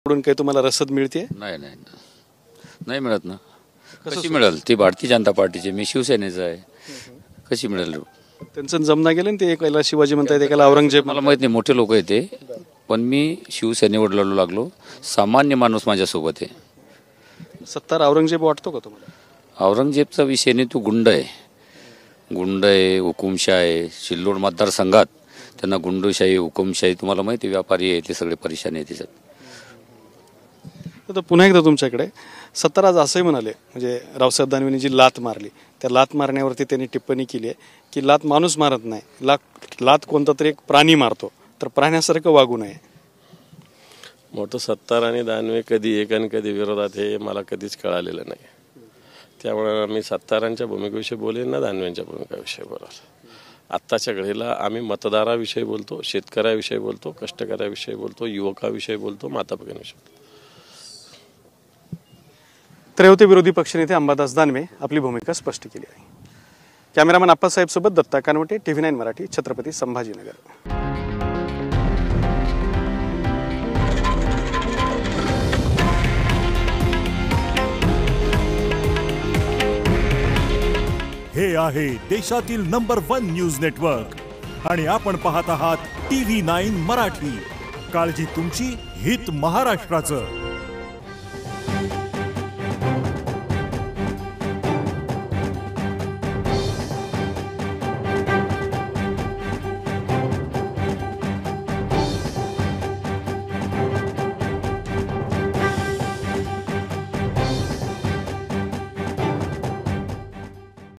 कडून काही तुम्हाला रसद मिळते? नाही नाही नाही मिळत ना. कशी मिळेल? ती भारतीय जनता पार्टीची, मी शिवसेनेचा आहे, कशी मिळेल? त्यांचं जमना गेलं ना, ते एकाला शिवाजी म्हणतात एकाला औरंगजेब. मला माहित नाही, मोठे लोक आहेत ते, पण मी शिवसेनेवर लढू लागलो. सामान्य माणूस माझ्यासोबत आहे. सत्तार औरंगजेब वाटतो का तुम्हाला? औरंगजेबचा विषय नाही, तो गुंड आहे. गुंड आहे, हुकुमशाह आहे. सिल्लोड मतदारसंघात त्यांना गुंडशाही, हुकुमशाही, तुम्हाला माहिती आहे, व्यापारी आहे ते सगळे परेशान आहे त्याच्यात. तर पुन्हा एकदा तुमच्याकडे सत्तार आज असंही म्हणाले, म्हणजे रावसाहेब दानवेंनी जी लात मारली त्या लात मारण्यावरती त्यांनी टिप्पणी केली आहे की लात माणूस मारत नाही, लात कोणता तरी एक प्राणी मारतो, तर प्राण्यासारखं वागू नये. मोठं सत्तार आणि दानवे कधी एक आणि कधी विरोधात हे मला कधीच कळालेलं नाही. त्यामुळे मी सत्तारांच्या भूमिकेविषयी बोलेन ना दानवेंच्या भूमिकेविषयी बोलाल. आत्ताच्या घडीला आम्ही मतदाराविषयी बोलतो, शेतकऱ्याविषयी बोलतो, कष्टकऱ्याविषयी बोलतो, युवकाविषयी बोलतो, माता भगिनीविषयी बोलतो. तर होते विरोधी पक्षनेते अंबादास दानवे आपली भूमिका स्पष्ट केली आहे. कॅमेरामॅन आप्पासाहेब सोबत दत्ता कानवटे, TV9 मराठी, छत्रपती संभाजीनगर. हे आहे देशातील नंबर 1 न्यूज नेटवर्क आणि आपण पाहत आहात TV9 मराठी. काळजी तुमची, हित महाराष्ट्राचं.